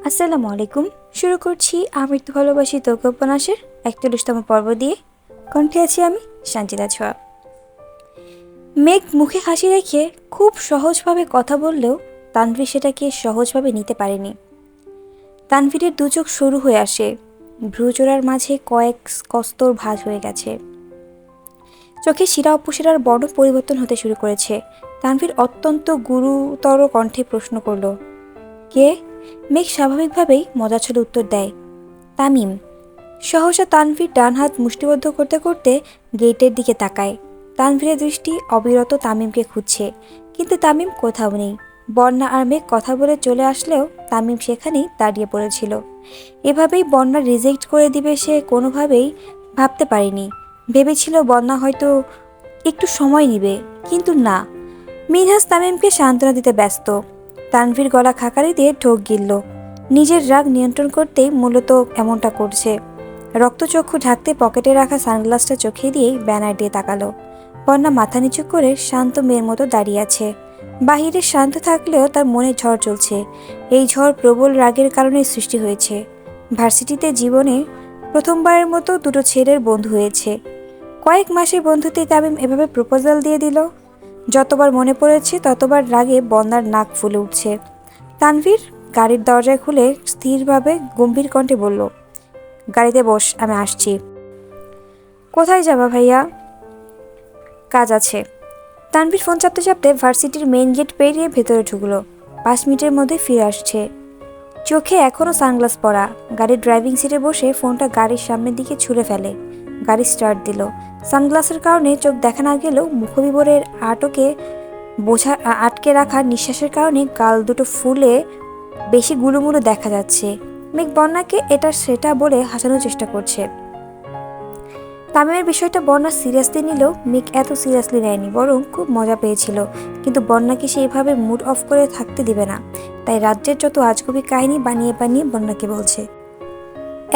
আসসালামু আলাইকুম। শুরু করছি আমি তো ভালোবাসি তোকে উপন্যাসের ৪১তম পর্ব দিয়ে। কণ্ঠে আছি আমি সঞ্চিতা ছোঁয়া। মেঘ মুখে হাসি রেখে খুব সহজভাবে কথা বললেও তানভীর সেটাকে সহজভাবে নিতে পারেনি। তানভীরের দু চোখ সরু হয়ে আসে, ভ্রুজোড়ার মাঝে কয়েক কস্তর ভাঁজ হয়ে গেছে, চোখে শিরা অপশিরার বর্ণ পরিবর্তন হতে শুরু করেছে। তানভীর অত্যন্ত গুরুতর কণ্ঠে প্রশ্ন করল, কে? মেঘ স্বাভাবিকভাবেই মজা ছলে উত্তর দেয়, তামিম। সহসা তানভীর ডান হাত মুষ্টিবদ্ধ করতে করতে গেটের দিকে তাকায়। তানভীরের দৃষ্টি অবিরত তামিমকে খুঁজছে, কিন্তু তামিম কোথাও নেই। বন্যা আর মেঘ কথা বলে চলে আসলেও তামিম সেখানেই দাঁড়িয়ে পড়েছিল। এভাবেই বন্যা রিজেক্ট করে দিবে সে কোনোভাবেই ভাবতে পারেনি। ভেবেছিল বন্যা হয়তো একটু সময় নিবে, কিন্তু না। মিনহাজ তামিমকে সান্ত্বনা দিতে ব্যস্ত। তানভীর গলা খাকারি দিয়ে ঢোক গিলল। নিজের রাগ নিয়ন্ত্রণ করতেই মূলত এমনটা করছে। রক্তচক্ষু ঢাকতে পকেটে রাখা সানগ্লাসটা চোখে দিয়েই ব্যানার দিয়ে তাকালো। বন্যা মাথা নিচু করে শান্ত মেয়ের মতো দাঁড়িয়ে আছে। বাহিরে শান্ত থাকলেও তার মনে ঝড় চলছে। এই ঝড় প্রবল রাগের কারণে সৃষ্টি হয়েছে। ভার্সিটিতে জীবনে প্রথমবারের মতো দুটো ছেলের বন্ধু হয়েছে। কয়েক মাসের বন্ধুতেই তামিম এভাবে প্রপোজাল দিয়ে দিল। যতবার মনে পড়েছে ততবার রাগে বন্যার নাক ফুলে উঠছে। তানভীর গাড়ির দরজা খুলে স্থিরভাবে গম্ভীর কণ্ঠে বলল, গাড়িতে বস, আমি আসছি। কোথায় যাবা ভাইয়া? কাজ আছে। তানভীর ফোন চাপতে চাপতে ভার্সিটির মেইন গেট পেরিয়ে ভেতরে ঢুকলো। 5 মিনিটের মধ্যে ফিরে আসছে। চোখে এখনও সানগ্লাস পরা। গাড়ির ড্রাইভিং সিটে বসে ফোনটা গাড়ির সামনের দিকে ছুঁড়ে ফেলে। গাড়ি স্টার্ট দিল। সানগ্লাসের কারণে চোখ দেখা না গেলেও মুখবিবরের আটকে রাখা নিঃশ্বাসের কারণে গাল দুটো ফুলে বেশি গুলুমুলু দেখা যাচ্ছে। মেঘ বন্যাকে এটা সেটা বলে হাসানোর চেষ্টা করছে। তামিমের বিষয়টা বন্যা সিরিয়াসলি নিলেও মেঘ এত সিরিয়াসলি নেয়নি, বরং খুব মজা পেয়েছিল। কিন্তু বন্যাকে সেইভাবে মুড অফ করে থাকতে দিবে না। তাই রাজ্যের যত আজগুবি কাহিনী বানিয়ে বানিয়ে বন্যাকে বলছে।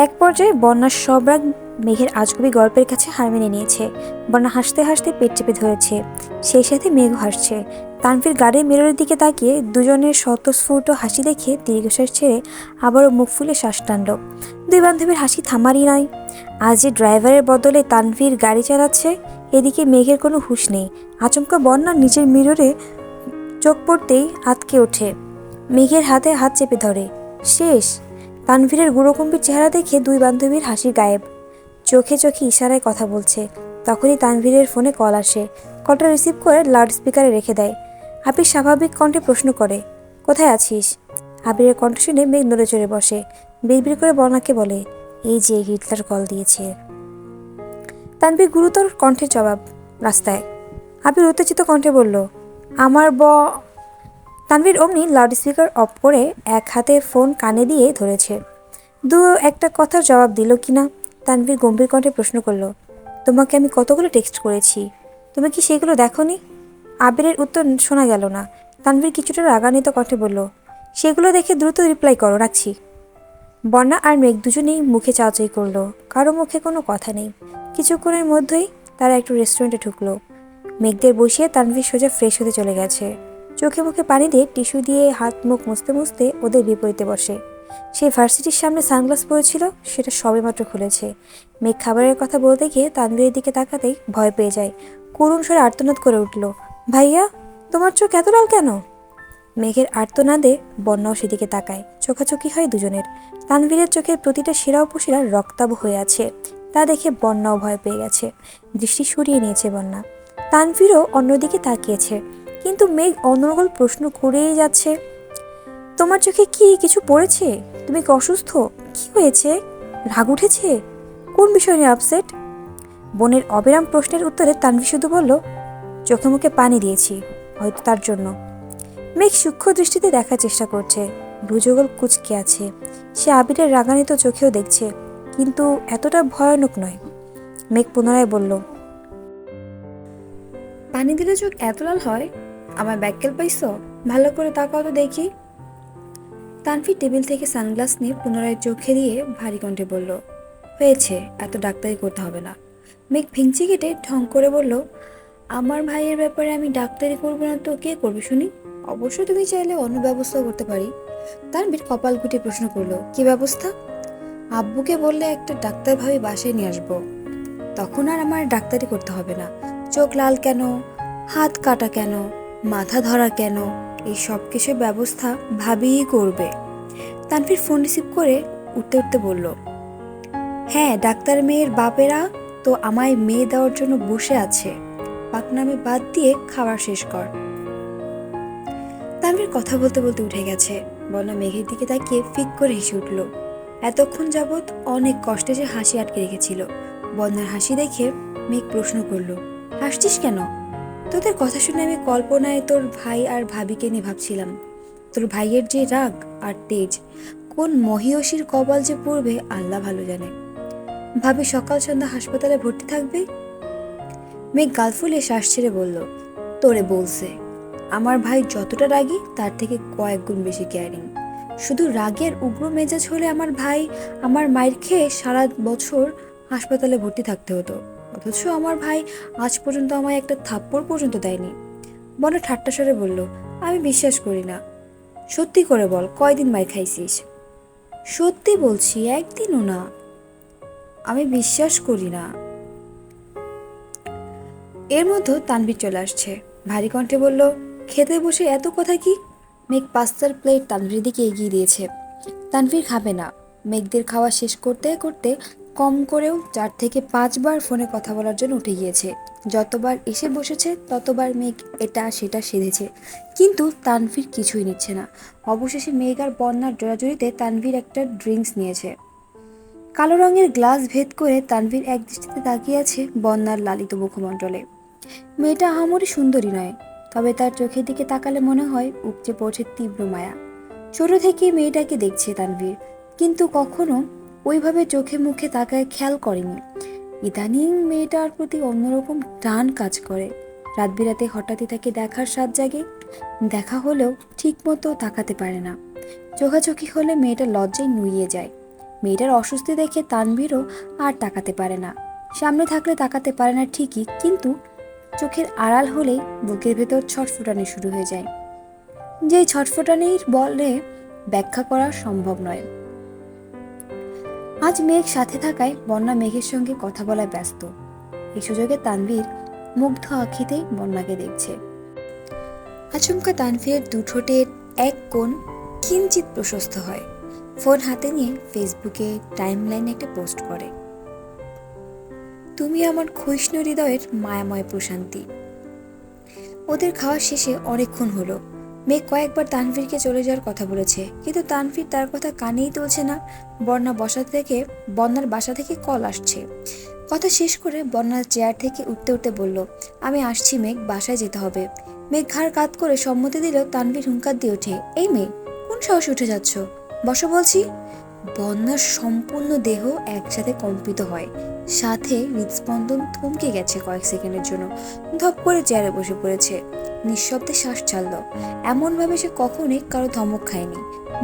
এক পর্যায়ে বন্যার সব রাগ মেঘের আজগুবি গল্পের কাছে হার মেনে নিয়েছে। বন্যা হাসতে হাসতে পেট চেপে ধরেছে, সেই সাথে মেঘও হাসছে। তানভীর গাড়ির মিররের দিকে তাকিয়ে দুজনের স্বতঃস্ফূর্ত হাসি দেখে দীর্ঘশ্বাস ছেড়ে আবারও মুখ ফুলে শ্বাস টানল। দুই বান্ধবীর হাসি থামারই নয়। আজ যে ড্রাইভারের বদলে তানভীর গাড়ি চালাচ্ছে, এদিকে মেঘের কোনো হুঁশ নেই। আচমকা বন্যা নিজের মিররে চোখ পড়তেই আঁতকে ওঠে। মেঘের হাতে হাত চেপে ধরে। শেষ। তানভীরের গুঁড়োগম্ভীর চেহারা দেখে দুই বান্ধবীর হাসি গায়েব। চোখে চোখে ইশারায় কথা বলছে। তখনই তানভীরের ফোনে কল আসে। কলটা রিসিভ করে লাউড স্পিকারে রেখে দেয়। আবির স্বাভাবিক কণ্ঠে প্রশ্ন করে, কোথায় আছিস? আবিরের কণ্ঠ শুনে মেঘ নড়ে চড়ে বসে। বিড়বিড় করে বর্ণাকে বলে, এই যে হিটলার কল দিয়েছে। তানভীর গুরুতর কণ্ঠের জবাব, রাস্তায়। আবির উত্তেজিত কণ্ঠে বলল, আমার তানভীর অমনি লাউড স্পিকার অফ করে এক হাতে ফোন কানে দিয়ে ধরেছে। একটা কথার জবাব দিল কিনা তানভীর গম্ভীর কণ্ঠে প্রশ্ন করল, তোমাকে আমি কতগুলো টেক্সট করেছি, তুমি কি সেগুলো দেখোনি? আবিরের উত্তর শোনা গেল না। তানভীর কিছুটা রাগান্বিত কণ্ঠে বলল, সেগুলো দেখে দ্রুত রিপ্লাই করো, রাখছি। বন্যা আর মেঘ দুজনেই মুখে চাওয়াচাই করলো। কারো মুখে কোনো কথা নেই। কিছুক্ষণের মধ্যেই তারা একটু রেস্টুরেন্টে ঢুকলো। মেঘদের বসিয়ে তানভীর সোজা ফ্রেশ হতে চলে গেছে। চোখে মুখে পানি দিয়ে টিস্যু দিয়ে হাত মুখ মুছতে মুছতে ওদের বিপরীতে বসে। সে ভার্সিটির সামনে সানগ্লাস পরেছিল, সেটা সবেমাত্র খুলেছে। মেঘ খাবারের কথা বলতে গিয়ে তানভীরের দিকে তাকাতেই ভয় পেয়ে যায়। করুণ স্বরে আর্তনাদ করে উঠল, ভাইয়া, তোমার চোখ এত লাল কেন? মেঘের আর্তনাদে বন্যাও সেদিকে তাকায়। চোখাচোখি হয় দুজনের। তানভীরের চোখের প্রতিটা শিরা উপশিরা রক্তাভ হয়ে আছে। তা দেখে বন্যাও ভয় পেয়ে গেছে। দৃষ্টি সরিয়ে নিয়েছে বন্যা। তানভীরও অন্যদিকে তাকিয়েছে, কিন্তু মেঘ অনর্গল প্রশ্ন করেই যাচ্ছে, তোমার চোখে কি কিছু পড়েছে? তুমি কি অসুস্থ? কি হয়েছে? রাগ উঠেছে? কোন বিষয় নিয়ে আপসেট? বোনের অবিরাম প্রশ্নের উত্তরে তানভীর শুধু বলল, চোখে মুখে পানি দিয়েছি, হয়তো তার জন্য। মেঘ সূক্ষ্ম দৃষ্টিতে দেখার চেষ্টা করছে। ভ্রুযুগল কুঁচকে আছে। সে আবিরের রাগান্বিত চোখেও দেখছে, কিন্তু এতটা ভয়ানক নয়। মেঘ পুনরায় বলল, পানি দিলে চোখ এত লাল হয়? আমার ব্যাক্কেল পাইছ? ভালো করে তাকাও তো দেখি। তানভীর টেবিল থেকে সানগ্লাস নিয়ে পুনরায় চোখে দিয়ে ভারী কণ্ঠে বলল, হয়েছে, এত ডাক্তারি করতে হবে না। মেঘ ভেঙচি কেটে ঢং করে বলল, আমার ভাইয়ের ব্যাপারে আমি ডাক্তারি করবো না তো কে করবে শুনি? অবশ্য তুমি চাইলে অন্য ব্যবস্থাও করতে পারি। তানভীর কপাল গুটিয়ে প্রশ্ন করলো, কি ব্যবস্থা? আব্বুকে বললে একটা ডাক্তার ভাবি বাসায় নিয়ে আসবো, তখন আর আমার ডাক্তারি করতে হবে না। চোখ লাল কেন, হাত কাটা কেন, মাথা ধরা কেন, এই সব কিছুর ব্যবস্থা ভাবিই করবে। তানভীর ফোন রিসিভ করে উঠতে উঠতে বলল, হ্যাঁ, ডাক্তার মেয়ের বাপেরা তো আমায় মেয়ে দেওয়ার জন্য বসে আছে। পাকনামি বাদ দিয়ে খাবার শেষ কর। তানভীর কথা বলতে বলতে উঠে গেছে। বন্যা মেঘের দিকে তাকিয়ে ফিক করে হেসে উঠল। এতক্ষণ যাবৎ অনেক কষ্টে যে হাসি আটকে রেখেছিল। বন্যার হাসি দেখে মেঘ প্রশ্ন করলো, হাসছিস কেন? তোদের কথা শুনে আমি কল্পনায় তোর ভাই আর ভাবিকে নিয়ে ভাবছিলাম। তোর ভাইয়ের যে রাগ আর তেজ, কোন মহিয়সীর কপাল যে পড়বে আল্লাহ ভালো জানে। ভাবি সকাল সন্ধ্যা হাসপাতালে ভর্তি থাকবে। মেঘ গাল ফুলে শ্বাস ছেড়ে বলল, তোরে বলছে, আমার ভাই যতটা রাগী তার থেকে কয়েক গুণ বেশি কেয়ারিং। শুধু রাগের উগ্র মেজাজ হলে আমার ভাই আমার মায়ের খেয়ে সারা বছর হাসপাতালে ভর্তি থাকতে হতো, অথচ আমার ভাই আজ পর্যন্ত আমায় একটা থাপ্পড় পর্যন্ত দেয়নি। বড় ঠাট্টা স্বরে বলল, আমি বিশ্বাস করি না। সত্যি করে বল, কয়দিন মার খাইছিস? সত্যি বলছি, একদিনও না। আমি বিশ্বাস করি না। এর মধ্যে তানভীর চলে আসছে। ভারী কণ্ঠে বলল, খেতে বসে এত কথা কি? মেঘ পাস্তার প্লেট তানভীরের দিকে এগিয়ে দিয়েছে। তানভীর খাবে না। মেঘদের খাওয়া শেষ করতে করতে কম করেও 4 থেকে 5 বার ফোনে কথা বলার জন্য উঠে গিয়েছে। যতবার এসে বসেছে ততবার মেঘ এটা সেটা সেধেছে, কিন্তু তানভীর কিছুই নিচ্ছে না। অবশেষে মেঘ আর বন্যার জোড়াজুড়িতে তানভীর একটা ড্রিঙ্কস নিয়েছে। কালো রঙের গ্লাস ভেদ করে তানভীর এক দৃষ্টিতে তাকিয়ে আছে বন্যার লালিত মুখমণ্ডলে। মেয়েটা আহামরি সুন্দরী নয়, তবে তার চোখের দিকে তাকালে মনে হয় উপচে পড়ছে তীব্র মায়া। ছোট থেকে মেয়েটাকে দেখছে তানভীর, কিন্তু কখনো ওইভাবে চোখে মুখে তাকায় খেয়াল করেনি। ইদানিং মেয়েটার প্রতি অন্যরকম টান কাজ করে। রাত বিরাতে হঠাৎই তাকে দেখার স্বাদ জাগে। দেখা হলেও ঠিক মতো তাকাতে পারে না। চোখাচোখি হলে মেয়েটা লজ্জায় নুইয়ে যায়। মেয়েটার অস্বস্তি দেখে তানভীরও আর তাকাতে পারে না। সামনে থাকলে তাকাতে পারে না ঠিকই, কিন্তু চোখের আড়াল হলেই বুকের ভেতর ছটফটানি শুরু হয়ে যায়, যেই ছটফটানির বলে ব্যাখ্যা করা সম্ভব নয়। আজ মেঘ সাথে থাকায় বন্যা মেঘের সঙ্গে কথা বলায় ব্যস্ত। এই সুযোগে তানভীর মুগ্ধ আখিতে বন্যাকে দেখছে। আচমকা তানভীরের দুঠোঁটের এক কোণ কিঞ্চিত প্রশস্ত হয়। ফোন হাতে নিয়ে ফেসবুকে টাইমলাইনে একটা পোস্ট করে, তুমি আমার ক্ষয়িষ্ণু হৃদয়ের মায়াময় প্রশান্তি। ওদের খাওয়া শেষে অনেকক্ষণ হলো। মেঘ কয়েকবার তানভীরকে চলে যাওয়ার কথা বলেছে, কিন্তু তানভীর তার কথা কানেই তুলছে না। বন্যার বাসা থেকে কল আসছে। কথা শেষ করে বন্যার চেয়ার থেকে উঠতে উঠতে বলল, আমি আসছি মেঘ, বাসায় যেতে হবে। মেঘ ঘাড় কাত করে সম্মতি দিল। তানভীর হুঙ্কার দিয়ে ওঠে, এই মেয়ে, কোন সাহসে উঠে যাচ্ছ? বসো বলছি। বন্যার সম্পূর্ণ দেহ একসাথে কম্পিত হয়, সাথে হৃদস্পন্দন থমকে গেছে কয়েক সেকেন্ডের জন্য। ধপ করে চেয়ারে বসে পড়েছে, নিঃশব্দে শ্বাস ছাড়ল। এমনভাবে সে কখনোই কারো ধমক খায়নি।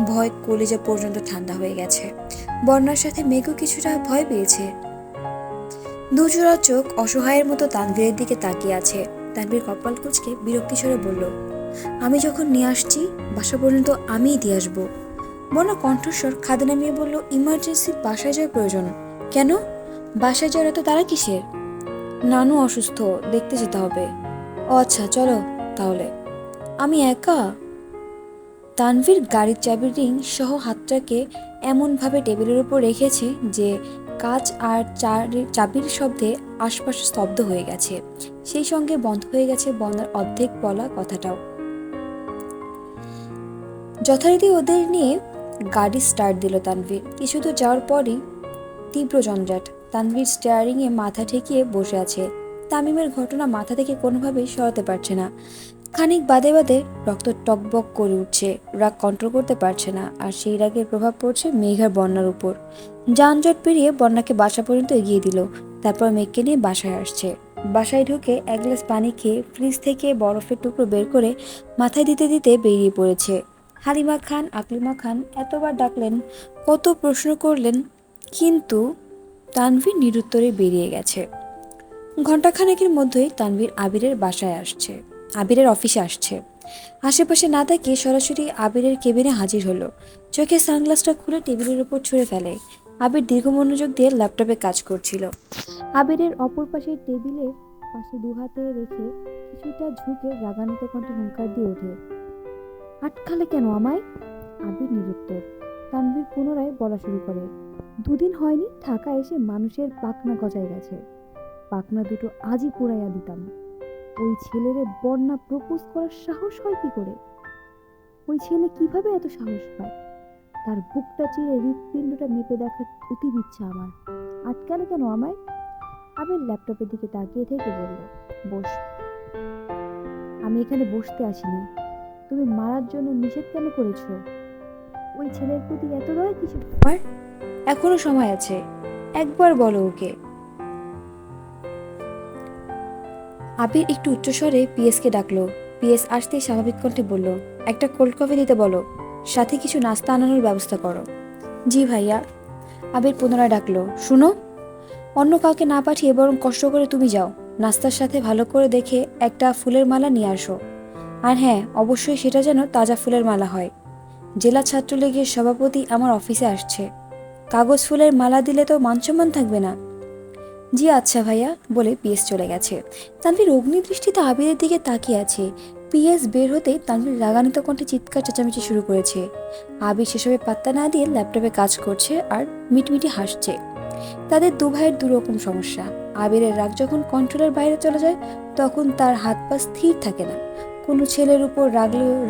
ভয় কলিজা পর্যন্ত ঠান্ডা হয়ে গেছে। বন্যার সাথে মেঘও কিছুটা ভয় পেয়েছে। দুজোড়া চোখ অসহায়ের মতো তানভীরের দিকে তাকিয়ে আছে। তানভীর কপাল কুঁচকে বিরক্তি স্বরে বলল, আমি যখন নিয়ে আসছি বাসা পর্যন্ত আমিই দিয়ে আসবো। বন্যা কণ্ঠস্বর খাদে নামিয়ে বলল, ইমার্জেন্সি বাসায় যাওয়ার প্রয়োজন। কেন? বাসায় যাওয়ার এত তারা কিসের? নানু অসুস্থ, দেখতে যেতে হবে। ও আচ্ছা, চলো তাহলে। আমি একা? তানভীর গাড়ির চাবির রিং সহ হাতটাকে এমনভাবে টেবিলের উপর রেখেছে যে কাঁচ আর চাবির শব্দে আশপাশ স্তব্ধ হয়ে গেছে। সেই সঙ্গে বন্ধ হয়ে গেছে বন্যার অর্ধেক বলা কথাটাও। যথারীতি ওদের নিয়ে গাড়ি স্টার্ট দিল তানভীর। কিছু দূর যাওয়ার পরই তীব্র জঞ্জাট। তানভীর স্টিয়ারিংয়ে মাথা ঠেকিয়ে বসে আছে। তামিমের ঘটনা মাথা থেকে কোনোভাবেই সরাতে পারছে না। খানিক বাদে বাদে রক্ত টকবক করে উঠছে, রাগ কন্ট্রোল করতে পারছে না। আর সেই রাগের প্রভাব পড়ছে মেঘার বন্যার উপর। যানজট পেরিয়ে বন্যাকে বাসা পর্যন্ত এগিয়ে দিল। তারপর মেঘকে নিয়ে বাসায় আসছে। বাসায় ঢুকে এক গ্লাস পানি খেয়ে ফ্রিজ থেকে বরফের টুকরো বের করে মাথায় দিতে দিতে বেরিয়ে পড়েছে। হালিমা খান, আকলিমা খান এতবার ডাকলেন, কত প্রশ্ন করলেন, কিন্তু তানভীর নিরুত্তরে বেরিয়ে গেছে। ঘণ্টাখানেকের মধ্যেই তানভীর আবিরের অফিসে আসছে। আশেপাশে না তাকিয়ে সরাসরি আবিরের কেবিনে হাজির হলো। চোখে সানগ্লাসটা খুলে টেবিলের উপর ছুঁড়ে ফেলে। আবির দীর্ঘ মনোযোগ দিয়ে ল্যাপটপে কাজ করছিল। আবিরের অপর পাশে টেবিলের পাশে দু হাতে রেখে কিছুটা ঝুঁকে রাগান্বিত কণ্ঠে হুঙ্কার দিয়ে ওঠে, আটকালে কেন আমায়? আবির নিরুত্তর। তানভীর পুনরায় বলা শুরু করে, দুদিন হয়নি ঢাকা এসে মানুষের পাখনা গজায় গেছে, পাখনা দুটো আজই পুড়াইয়া দিতাম। ওই ছেলেরে বন্যা প্রপোজ করার সাহস হয় কি করে? ওই ছেলে কিভাবে এত সাহস পায়? তার বুকটা চিরে হৃৎপিণ্ডটা মেপে দেখার অতি ইচ্ছা আমার। আটকালে কেন আমায়? আবির ল্যাপটপের দিকে তাকিয়ে থেকে বলল, বস। আমি এখানে বসতে আসিনি। তুমি মারার জন্য নিষেধ কেন করেছো? ওই ছেলের প্রতি এত দয়া কিসের? এখনো সময় আছে, একবার বলো ওকে। আবির একটু উচ্চস্বরে পিএসকে ডাকলো। পিএস আসতে স্বাভাবিক কণ্ঠে বলল, একটা কোল্ড কফি দিতে বলো, সাথে কিছু নাস্তা আনানোর ব্যবস্থা করো। জি ভাইয়া। আবির পুনরায় ডাকলো, শুনো, অন্য কাউকে না পাঠিয়ে বরং কষ্ট করে তুমি যাও, নাস্তার সাথে ভালো করে দেখে একটা ফুলের মালা নিয়ে আসো। আর হ্যাঁ, অবশ্যই সেটা যেন তাজা ফুলের মালা হয়। জেলা ছাত্রলীগের সভাপতি আমার অফিসে আসছে, কাগজ ফুলের মালা দিলে তো মানসম্মান থাকবে না। জি আচ্ছা ভাইয়া বলে পিএস চলে গেছে। তানভীর অগ্নিদৃষ্টিতে আবিরের দিকে তাকিয়ে আছে। পিএস বের হতেই তানভীর রাগান্বিত কণ্ঠে চিৎকার চেঁচামেচি শুরু করেছে। আবির সেসবে পাত্তা না দিয়ে ল্যাপটপে কাজ করছে আর মিটমিটি হাসছে। তাদের দু ভাইয়ের দুরকম সমস্যা। আবিরের রাগ যখন কন্ট্রোলের বাইরে চলে যায় তখন তার হাত পা স্থির থাকে না। কোনো ছেলের উপর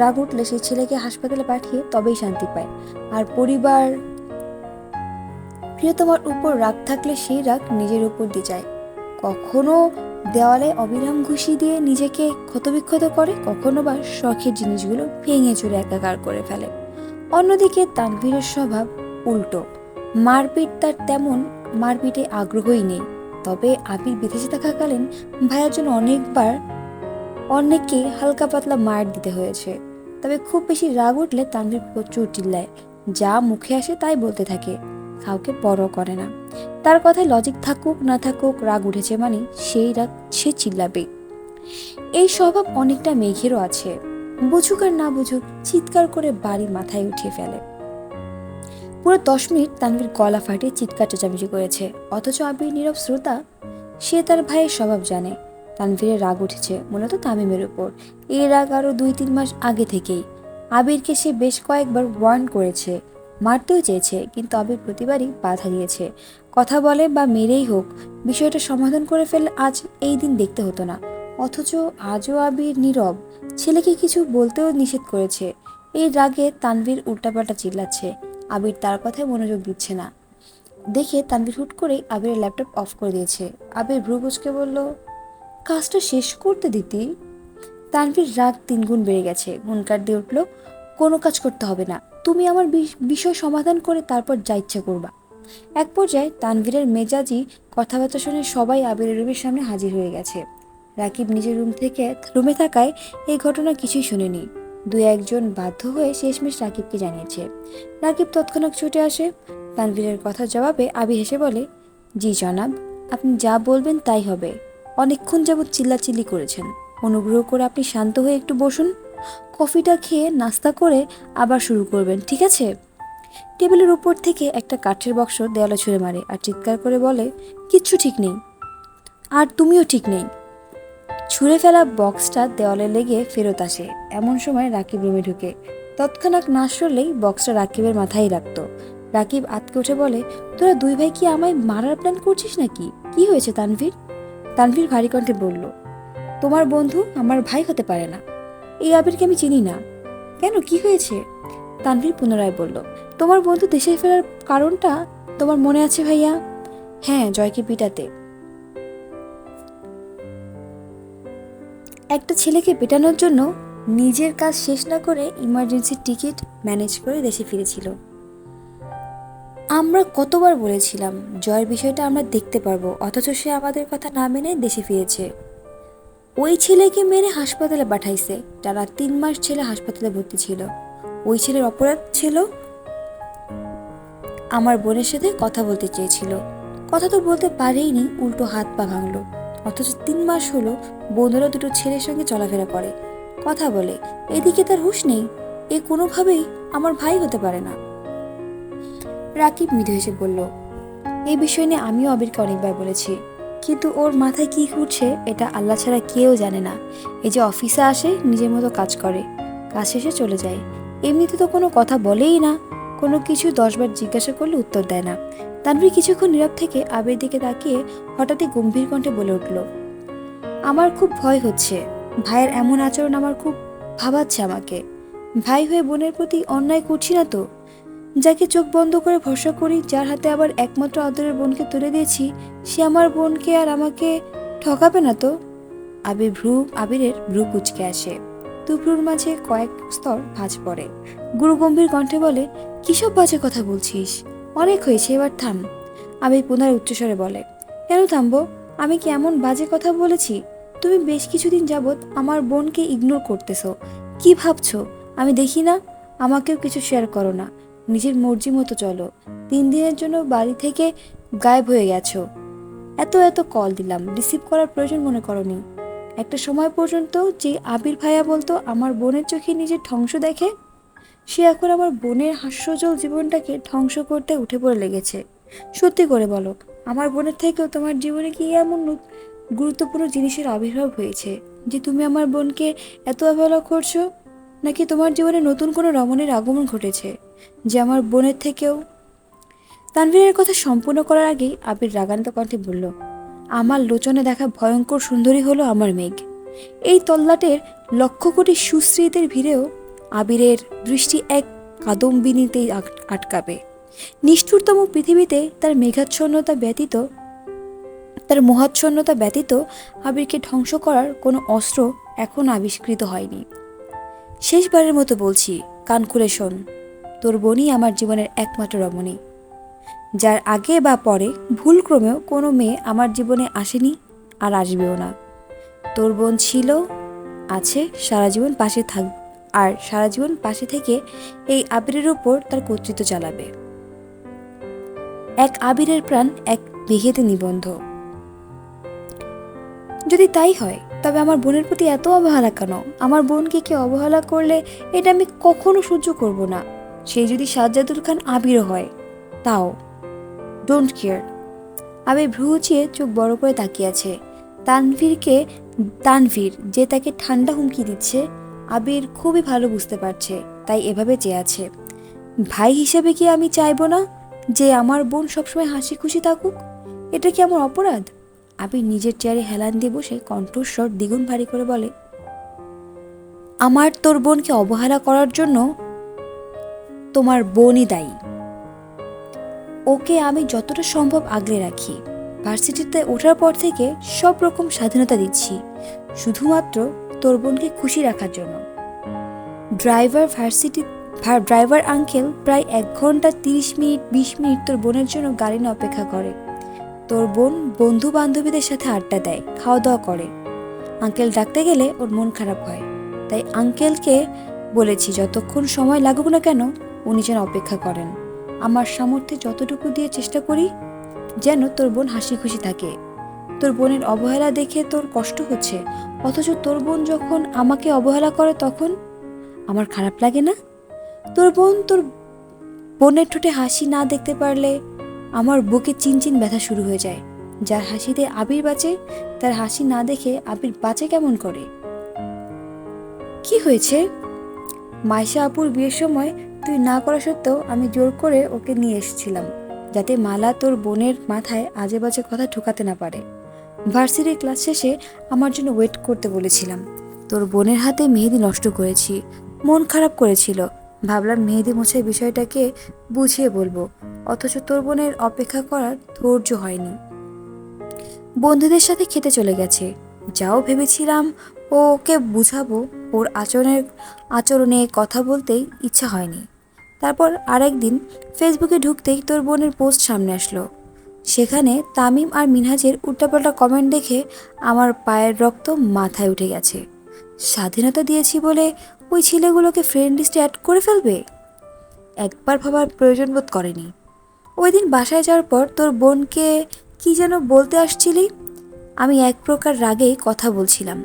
রাগ উঠলে সেই ছেলেকে হাসপাতালে পাঠিয়ে তবেই শান্তি পায়। আর পরিবার প্রিয়তমার উপর রাগ থাকলে সেই রাগ নিজের উপর দিয়ে যায়। কখনো দেওয়ালে অবিরাম ঘুষি দিয়ে নিজেকে ক্ষতবিক্ষত করে, কখনো বা শখের জিনিসগুলো ভেঙে চুরে একাকার করে ফেলে। অন্যদিকে তানভীরের স্বভাব উল্টো। মারপিট তার তেমন মারপিটে আগ্রহই নেই। তবে আবির বিদেশে থাকাকালীন ভাইয়ার জন্য অনেককে হালকা পাতলা মার দিতে হয়েছে। তবে খুব বেশি রাগ উঠলে তানভীর প্রচুর চিল্লায়, যা মুখে আসে তাই বলতে থাকে, কাউকে পরও করে না। তার কথায় লজিক থাকুক না থাকুক, রাগ উঠেছে মানে সেই রাগ সে চিল্লাবে। এই স্বভাব অনেকটা মেঘেরও আছে, বুঝুক আর না বুঝুক চিৎকার করে বাড়ি মাথায় উঠিয়ে ফেলে। পুরো 10 মিনিট তানভীর গলা ফাটিয়ে চিৎকার চেঁচামেচি করেছে, অথচ আবির নীরব শ্রোতা। সে তার ভাইয়ের স্বভাব জানে। তানভীরের রাগ উঠেছে মূলত তামিমের উপর। এই রাগ আরো 2-3 মাস আগে থেকেই। আবিরকে সে বেশ কয়েকবার ওয়ার্ন করেছে, মারতেও চেয়েছে, কিন্তু আবির প্রতিবারই বাধা দিয়েছে। কথা বলে বা মেরেই হোক বিষয়টা সমাধান করে ফেললে আজ এই দিন দেখতে হতো না। অথচ আজও আবির নীরব, ছেলেকে কিছু বলতেও নিষেধ করেছে। এই রাগে তানভীর উল্টাপাল্টা চিল্লাচ্ছে, আবির তার কথায় মনোযোগ দিচ্ছে না। দেখে তানভীর হুট করেই আবিরের ল্যাপটপ অফ করে দিয়েছে। আবির ভ্রু কুঁচকে বলল, কাজটা শেষ করতে দিতি। তানভীর রাগ 3 গুণ বেড়ে গেছে, হুনকার দিয়ে উঠল, কোনো কাজ করতে হবে না, তুমি আমার বিষয় সমাধান করে তারপর যা ইচ্ছা করবা। এক পর্যায়ে তানভীরের মেজাজি কথাবার্তা শুনে সবাই আবিরের রুমের সামনে হাজির হয়ে গেছে। রাকিব নিজের রুমে থাকায় এই ঘটনা কিছুই শুনেনি। 2-1 জন বাধ্য হয়ে শেষমেশ রাকিবকে জানিয়েছে। রাকিব তৎক্ষণাৎ ছুটে আসে। তানভীরের কথার জবাবে আবির হেসে বলে, জি জনাব, আপনি যা বলবেন তাই হবে। অনেকক্ষণ যাবৎ চিল্লাচিল্লি করেছেন, অনুগ্রহ করে আপনি শান্ত হয়ে একটু বসুন, কফিটা খেয়ে নাস্তা করে আবার শুরু করবেন, ঠিক আছে? টেবিলের উপর থেকে একটা কাঠের বাক্স দেয়ালে ছুঁড়ে মারে আর চিৎকার করে বলে, কিচ্ছু ঠিক নেই, আর তুমিও ঠিক নেই। ছুঁড়ে ফেলা বক্সটা দেওয়ালে লেগে ফেরত আসে। এমন সময় রাকিব রুমে ঢুকে। তৎক্ষণাৎ না সরলেই বক্সটা রাকিবের মাথায় লাগতো। রাকিব আতকে উঠে বলে, তোরা 2 ভাই কি আমায় মারার প্ল্যান করছিস নাকি? কি হয়েছে তানভীর? তানভীর ভারী কণ্ঠে বলল, তোমার বন্ধু আমার ভাই হতে পারে না। এই আবিরকে আমি চিনি না। কেন, কি হয়েছে? তানভীর পুনরায় বলল, তোমার বন্ধু দেশে ফেরার কারণটা তোমার মনে আছে ভাইয়া? হ্যাঁ, জয়কে পিটাতে। একটা ছেলেকে পেটানোর জন্য নিজের কাজ শেষ না করে ইমার্জেন্সি টিকিট ম্যানেজ করে দেশে ফিরেছিল। আমরা কতবার বলেছিলাম জয়ের বিষয়টা আমরা দেখতে পারবো, অথচ সে আমাদের কথা না মেনে দেশে ফিরেছে। ওই ছেলেকে মেরে হাসপাতালে পাঠাইছে। টানা 3 মাস ছেলে হাসপাতালে ভর্তি ছিল। ওই ছেলের অপরাধ ছিল আমার বোনের সাথে কথা বলতে চেয়েছিল। কথা তো বলতে পারেইনি, উল্টো হাত পা ভাঙলো। অথচ 3 মাস হলো বন্ধুরা দুটো ছেলের সঙ্গে চলাফেরা করে। কথা বলে, এদিকে তার হুঁশ নেই। এ কোনোভাবেই আমার ভাই হতে পারে না। রাকিব মৃদু হেসে বলল, এই বিষয় নিয়ে আমিও আবিরকে অনেকবার বলেছি, কিন্তু ওর মাথায় কি ঘুরছে এটা আল্লাহ ছাড়া কেউ জানে না। এই যে অফিসে আসে, নিজের মতো কাজ করে, কাজ শেষে চলে যায়। এমনিতে তো কোনো কথা বলেই না, কোনো কিছু 10বার জিজ্ঞাসা করলে উত্তর দেয় না। তানভীর কিছুক্ষণ নীরব থেকে আবির দিকে তাকিয়ে হঠাৎই গম্ভীর কণ্ঠে বলে উঠল, আমার খুব ভয় হচ্ছে। ভাইয়ের এমন আচরণ আমার খুব ভাবাচ্ছে আমাকে। ভাই হয়ে বোনের প্রতি অন্যায় করছি না তো? যাকে চোখ বন্ধ করে ভরসা করি, যার হাতে আবার একমাত্র আদরের বোনকে তুলে দিয়েছি, সে আমার বোনকে আর আমাকে ঠকাবে না তো? আবিরের ভ্রু কুচকে আসে, দুভ্রুর মাঝে কয়েক স্তর ভাঁজ পড়ে। গুরু গম্ভীর কণ্ঠে বলে, কিসব বাজে কথা বলছিস? অনেক হয়েছে, এবার থাম। আবির পুনরায় উচ্চস্বরে বলে, কেন থামবো? আমি কি এমন বাজে কথা বলেছি? তুমি বেশ কিছুদিন যাবৎ আমার বোনকে ইগনোর করতেছো। কি ভাবছো আমি দেখি না? আমাকেও কিছু শেয়ার করো না, নিজের মর্জি মতো চলো। 3 দিনের জন্য বাড়ি থেকে গায়েব হয়ে গেছো। এত এত কল দিলাম, রিসিভ করার প্রয়োজন মনে করনি। একটা সময় পর্যন্ত যে আবির ভাইয়া বলতো আমার বোনের চোখে নিজের ধ্বংস দেখে, সে এখন আমার বোনের হাস্যজ্জ্বল জীবনটাকে ধ্বংস করতে উঠে পড়ে লেগেছে। সত্যি করে বলো, আমার বোনের থেকেও তোমার জীবনে কি এমন গুরুত্বপূর্ণ জিনিসের আবির্ভাব হয়েছে যে তুমি আমার বোনকে এত অবহেলা করছো? নাকি তোমার জীবনে নতুন কোনো রমণীর আগমন ঘটেছে যে আমার বোনের থেকেও? তানভীরের কথা সম্পূর্ণ করার আগেই আবির রাগান্বিত কণ্ঠে বলল, আমার লোচনে দেখা ভয়ঙ্কর সুন্দরী হলো আমার মেঘ। এই তল্লাটের লক্ষ কোটি সুস্মৃতির ভিড়েও আবিরের দৃষ্টি এক কাদম্বিনীতেই আটকাবে। নিষ্ঠুরতম পৃথিবীতে তার মোহাচ্ছন্নতা ব্যতীত আবিরকে ধ্বংস করার কোনো অস্ত্র এখন আবিষ্কৃত হয়নি। শেষবারের মতো বলছি, কান খুলে শোন। তোর বোনই আমার জীবনের একমাত্র রমণী, যার আগে বা পরে ভুলক্রমেও কোনো মেয়ে আমার জীবনে আসেনি আর আসবেও না। তোর বোন ছিল, আছে, সারা জীবন পাশে আর সারা জীবন পাশে থেকে এই আবিরের উপর তার কর্তৃত্ব চালাবে। এক আবিরের প্রাণ, এক মেঘেতে নিবন্ধ। যদি তাই হয়, তবে আমার বোনের প্রতি এত অবহেলা কেন? আমার বোনকে কে অবহেলা করলে এটা আমি কখনো সহ্য করব না। সে যদি সাজ্জাদুল খান আবিরও হয়, তাও ডোন্ট কেয়ার। আবির ভ্রু উঁচিয়ে চোখ বড় করে তাকিয়ে আছে। তানভীর যে তাকে ঠান্ডা হুমকি দিচ্ছে, আবির খুবই ভালো বুঝতে পারছে, তাই এভাবে চেয়ে আছে। ভাই হিসেবে কি আমি চাইবো না যে আমার বোন সবসময় হাসি খুশি থাকুক? এটা কি আমার অপরাধ? আবির নিজের চেয়ারে হেলান দিয়ে বসে কণ্ঠস্বর দ্বিগুণ ভারী করে বলে, আমার তোর বোনকে অবহেলা করার জন্য তোমার বোনই দায়ী। ওকে আমি যতটা সম্ভব আগলে রাখি। ভার্সিটিতে ওঠার পর থেকে সব রকম স্বাধীনতা দিচ্ছি, শুধুমাত্র তোর বোনকে খুশি রাখার জন্য। ড্রাইভার আঙ্কেল প্রায় 1 ঘন্টা 30 মিনিট 20 মিনিট তোর বোনের জন্য গাড়ি নিয়ে অপেক্ষা করে। তোর বোন বন্ধু বান্ধবীদের সাথে আড্ডা দেয়, খাওয়া দাওয়া করে। আঙ্কেল ডাকতে গেলে ওর মন খারাপ হয়, তাই আঙ্কেলকে বলেছি যতক্ষণ সময় লাগুক না কেন উনি যেন অপেক্ষা করেন। আমার সামর্থ্যে যতটুকু দিয়ে চেষ্টা করি যেন তোর বোন হাসি খুশি থাকে। তোর বোনের অবহেলা দেখে তোর কষ্ট হচ্ছে, অথচ তোর বোন যখন আমাকে অবহেলা করে তখন আমার খারাপ লাগে না? তোর বোনের ঠোঁটে হাসি না দেখতে পারলে আমার বুকে চিনচিন ব্যথা শুরু হয়ে যায়। যার হাসিতে আবির বাঁচে, তার হাসি না দেখে আবির বাঁচে কেমন করে? কি হয়েছে? মাইশা আপুর বিয়ের সময় তুই না করা সত্ত্বেও আমি জোর করে ওকে নিয়ে এসেছিলাম, যাতে মালা তোর বোনের মাথায় আজে বাজে কথা ঢোকাতে না পারে। ভার্সিটির ক্লাস শেষে আমার জন্য ওয়েট করতে বলেছিলাম। তোর বোনের হাতে মেহেদি নষ্ট করেছি, মন খারাপ করেছিল। ভাবলাম মেহেদি মোছার বিষয়টাকে বুঝিয়ে বলবো, অথচ তোর বোনের অপেক্ষা করার ধৈর্য হয়নি। বন্ধুদের সাথে খেতে চলে গেছে। যাও ভেবেছিলাম ওকে বুঝাবো, ওর আচরণে কথা বলতেই ইচ্ছা হয়নি। তারপর আরেকদিন ফেসবুকে ঢুকতেই তোর বোনের পোস্ট সামনে আসলো। সেখানে তামিম আর মিনহাজের উল্টাপাল্টা কমেন্ট দেখে আমার পায়ের রক্ত মাথায় উঠে গেছে। স্বাধীনতা দিয়েছি বলে ওই ছেলেগুলোকে ফ্রেন্ড লিস্টে অ্যাড করে ফেলবে? একবার ভাবার প্রয়োজন বোধ করেনি। ওই দিন বাসায় যাওয়ার পর তোর বোনকে কি যেন বলতে আসছিলি? আমি এক প্রকার রাগেই কথা বলছিলাম,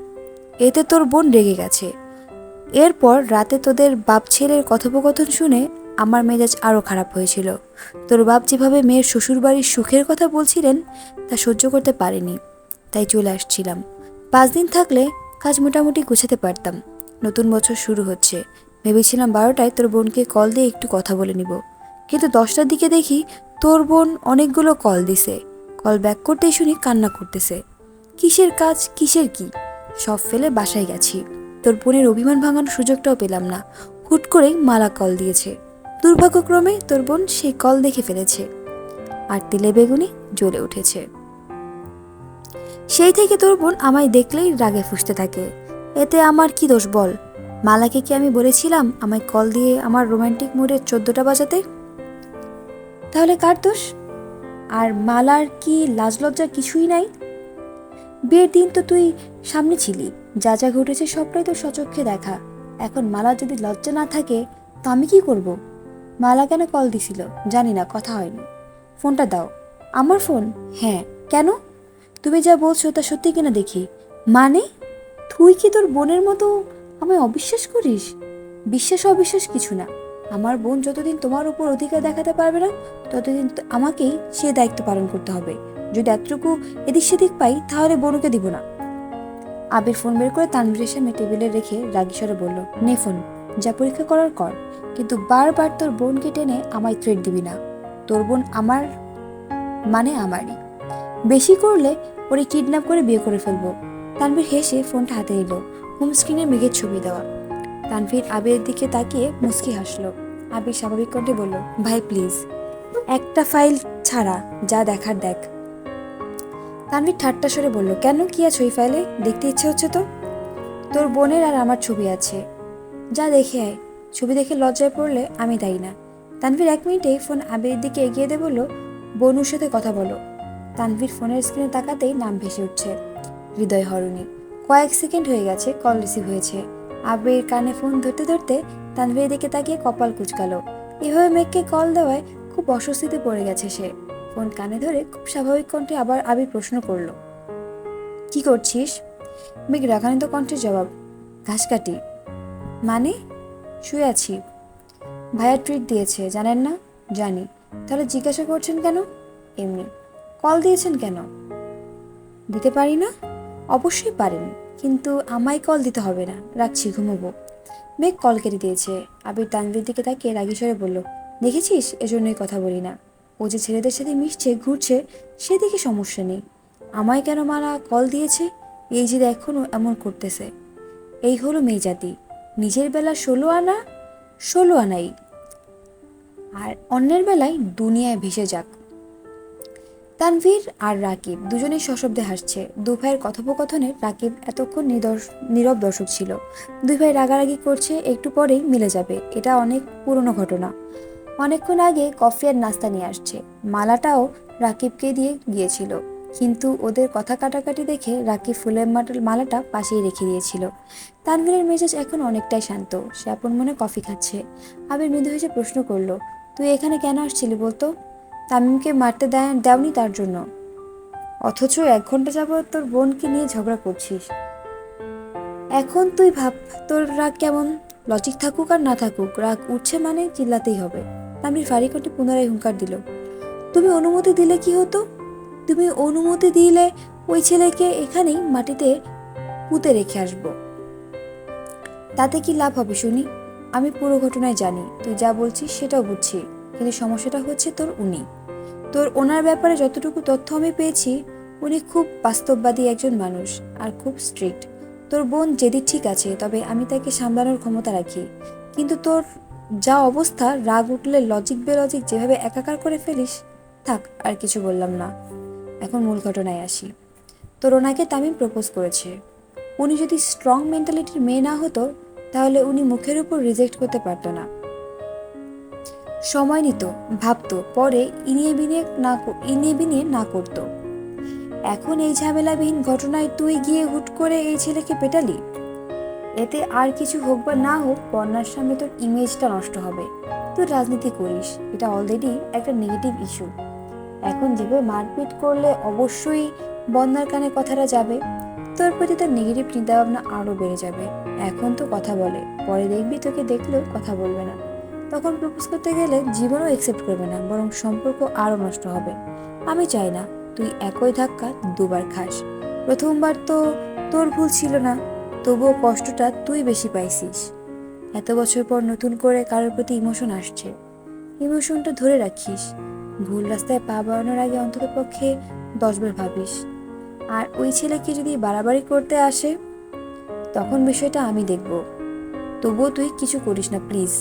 এতে তোর বোন রেগে গেছে। এরপর রাতে তোদের বাপ ছেলের কথোপকথন শুনে আমার মেজাজ আরও খারাপ হয়েছিল। তোর বাপ যেভাবে মেয়ের শ্বশুরবাড়ির সুখের কথা বলছিলেন তা সহ্য করতে পারিনি, তাই চলে আসছিলাম। 5 দিন থাকলে কাজ মোটামুটি গুছাতে পারতাম। নতুন বছর শুরু হচ্ছে, ভেবেছিলাম 12টায় তোর বোনকে কল দিয়ে একটু কথা বলে নিব, কিন্তু 10টার দিকে দেখি তোর বোন অনেকগুলো কল দিছে। কল ব্যাক করতেই শুনি কান্না করতেছে। কিসের কাজ, কিসের কি, সব ফেলে বাসায় গেছি। তোর বোনের অভিমান ভাঙানোর সুযোগটাও পেলাম না। হুট করেই মালা কল দিয়েছে। দুর্ভাগ্যক্রমে তোর বোন সেই কল দেখে ফেলেছে আর তেলে বেগুনি জ্বলে উঠেছে। সেই থেকে তোর বোন আমায় দেখলেই রাগে ফুঁসতে থাকে। এতে আমার কি দোষ বল? মালাকে কি আমি বলেছিলাম আমায় কল দিয়ে আমার রোমান্টিক মুডে 14টা বাজাতে? তাহলে কার দোষ? আর মালার কি লাজ লজ্জা কিছুই নাই? বিয়ের দিন তো তুই সামনে ছিলি, যা যা ঘটেছে সবটাই তো সচক্ষে দেখা। এখন মালা যদি লজ্জা না থাকে তো আমি কি করব? মালা কেন কল দিছিল জানি না, কথা হয়নি। ফোনটা দাও। আমার ফোন? হ্যাঁ, কেন? তুমি যা বলছো তা সত্যি কিনা দেখি। মানে তুই কি তোর বোনের মতো আমায় অবিশ্বাস করিস? বিশ্বাস অবিশ্বাস কিছু না। আমার বোন যতদিন তোমার উপর অধিকার দেখাতে পারবে না ততদিন আমাকেই সে দায়িত্ব পালন করতে হবে। যদি এতটুকু এদিক সেদিক পাই তাহলে বোনকে দিব না। আবির ফোন বের করে তানভীরের সামনে টেবিলে রেখে রাগী স্বরে বলল, নে ফোন, যা পরীক্ষা করার কর, কিন্তু বারবার তোর বোনকে টেনে আমায় থ্রেট দিবি না। তোর বোন আমার মানে আমারই। বেশি করলে ওরে কিডন্যাপ করে বিয়ে করে ফেলবো। তানভীর হেসে ফোনটা হাতে নিল। হোম স্ক্রিনে মেঘের ছবি দেওয়া। তানভীর আবিরের দিকে তাকিয়ে মুচকি হাসলো। আবির স্বাভাবিক কণ্ঠে বলল, ভাই প্লিজ, একটা ফাইল ছাড়া যা দেখার দেখ। তানভীর ঠাট্টা স্বরে বলল, কেন, কি আছে ওই ফাইলে? দেখতে ইচ্ছে হচ্ছে তো। তোর বোনের আর আমার ছবি আছে, যা দেখে আয়। ছবি দেখে লজ্জায় পড়লে আমি দায়ী না। তানভীর 1 মিনিটেই ফোন আবিরের দিকে এগিয়ে দিয়ে বলল, বনুর সাথে কথা বলো। তানভীর ফোনের স্ক্রিনে তাকাতেই নাম ভেসে উঠছে, হৃদয় হরণী। কয়েক সেকেন্ড হয়ে গেছে, কল রিসিভ হয়েছে। আবির কানে ফোন ধরতে ধরতে তানভীরের দিকে তাকিয়ে কপাল কুঁচকালো। এভাবে মেঘকে কল দেওয়ায় খুব অস্বস্তিতে পড়ে গেছে সে। ফোন কানে ধরে খুব স্বাভাবিক কণ্ঠে আবার আবির প্রশ্ন করলো, কি করছিস? মেঘ রাগান্বিত কণ্ঠে জবাব, ঘাস কাটি। মানে? শুয়ে আছি। ভাইয়া ট্রিট দিয়েছে, জানেন না? জানি। তাহলে জিজ্ঞাসা করছেন কেন? এমনি। কল দিয়েছেন কেন? দিতে পারি না? অবশ্যই পারেন, কিন্তু আমায় কল দিতে হবে না, রাখছি, ঘুমোবো। মেঘ কল কেটে দিয়েছে। আবির তানভীর দিকে তাকিয়ে রাগী স্বরে বলল, দেখেছিস, এজন্যই কথা বলি না। ও যে ছেলেদের সাথে মিশছে, ঘুরছে, সেদিকে সমস্যা নেই। আমায় কেন মারা কল দিয়েছে এই যে এখনো এমন করতেছে? এই হলো মেয়ে জাতি। নিজের বেলা 16 আনা, 16 আনাই, আর অন্যের বেলায় দুনিয়ায় ভেসে যাক। তানভীর আর রাকিব দুজনেই সশব্দে হাসছে। দু ভাইয়ের কথোপকথনে রাকিব এতক্ষণ নীরব দর্শক ছিল। দুই ভাই রাগারাগি করছে, একটু পরেই মিলে যাবে, এটা অনেক পুরনো ঘটনা। অনেকক্ষণ আগে কফি আর নাস্তা নিয়ে আসছে। মালাটাও রাকিবকে দিয়ে গিয়েছিল, কিন্তু ওদের কথা কাটাকাটি দেখে রাকিব ফুলের মালাটা পাশেই রেখে দিয়েছিল। তানভীরের মেজাজ এখন অনেকটাই শান্ত, সে আপন মনে কফি খাচ্ছে। আবির মৃদু হেসে প্রশ্ন করলো, তুই এখানে কেন আসছিলি বলতো? তামিমকে মারতে দেওনি তার জন্য, অথচ 1 ঘন্টা যাবত তোর বোনকে নিয়ে ঝগড়া করছিস। এখন তুই ভাব তোর রাগ কেমন। লজিক থাকুক আর না থাকুক, রাগ উঠছে মানে চিল্লাতেই হবে। তামির ফারি কণ্ঠে পুনরায় হুঙ্কার দিল, তুমি অনুমতি দিলে কি হতো? তুমি অনুমতি দিলে ওই ছেলেকে এখানেই মাটিতে পুঁতে রেখে আসবো। তাতে কি লাভ হবে শুনি? আমি পুরো ঘটনায় জানি, তুই যা বলছিস সেটাও বুঝছি, কিন্তু সমস্যাটা হচ্ছে তোর ওনার ব্যাপারে যতটুকু তথ্য আমি পেয়েছি, উনি খুব বাস্তববাদী একজন মানুষ আর খুব স্ট্রিক্ট। তোর বোন জেদি ঠিক আছে, তবে আমি তাকে সামলানোর ক্ষমতা রাখি, কিন্তু তোর যা অবস্থা, রাগ উঠলে লজিক বেলজিক যেভাবে একাকার করে ফেলিস। থাক, আর কিছু বললাম না, এখন মূল ঘটনায় আসি। তোর ওনাকে তামিম প্রপোজ করেছে। উনি যদি স্ট্রং মেন্টালিটির মেয়ে না হতো তাহলে উনি মুখের উপর রিজেক্ট করতে পারতো না, সময় নিত, ভাবতো, পরে ইনিয়ে বিনিয়ে না করতো। এখন এই ঝামেলাবিহীন ঘটনায় তুই গিয়ে হুট করে এই ছেলেকে পেটালি। এতে আর কিছু হোক বা না হোক, বন্যার সামনে তোর ইমেজটা নষ্ট হবে। তুই রাজনীতি করিস, এটা অলরেডি একটা নেগেটিভ ইস্যু। এখন যেভাবে মারপিট করলে অবশ্যই বন্যার কানে কথাটা যাবে। তোর প্রতি তার নেগেটিভ চিন্তাভাবনা আরও বেড়ে যাবে। এখন তো কথা বলে, পরে দেখবি তোকে দেখলেও কথা বলবে না। তখন প্রপোজ করতে গেলে জীবনও অ্যাকসেপ্ট করবে না, বরং সম্পর্ক আরও নষ্ট হবে। আমি চাই না তুই একই ধাক্কা দুবার খাস। প্রথমবার তো তোর ভুল ছিল না, তবুও কষ্টটা তুই বেশি পাইছিস। এত বছর পর নতুন করে কারোর প্রতি ইমোশন আসছে, ইমোশনটা ধরে রাখিস। ভুল রাস্তায় পা বাড়ানোর আগে অন্তত পক্ষে 10 বার ভাবিস। আর ওই ছেলেকে যদি বাড়াবাড়ি করতে আসে, তখন বিষয়টা আমি দেখব। তবুও তুই কিছু করিস না প্লিজ।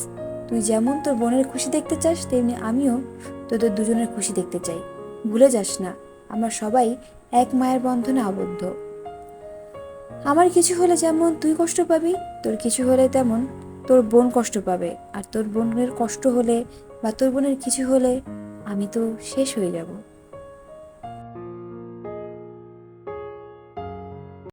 তুই যেমন তোর বোনের খুশি দেখতে চাস, তেমনি আমিও তোদের দুজনের খুশি দেখতে চাই। ভুলে যাস না, আমরা সবাই এক মায়ের বন্ধনে আবদ্ধ। আমার কিছু হলে যেমন তুই কষ্ট পাবি, তোর কিছু হলে তেমন তোর বোন কষ্ট পাবে। আর তোর বোনের কষ্ট হলে বা তোর বোনের কিছু হলে আমি তো শেষ হয়ে যাব।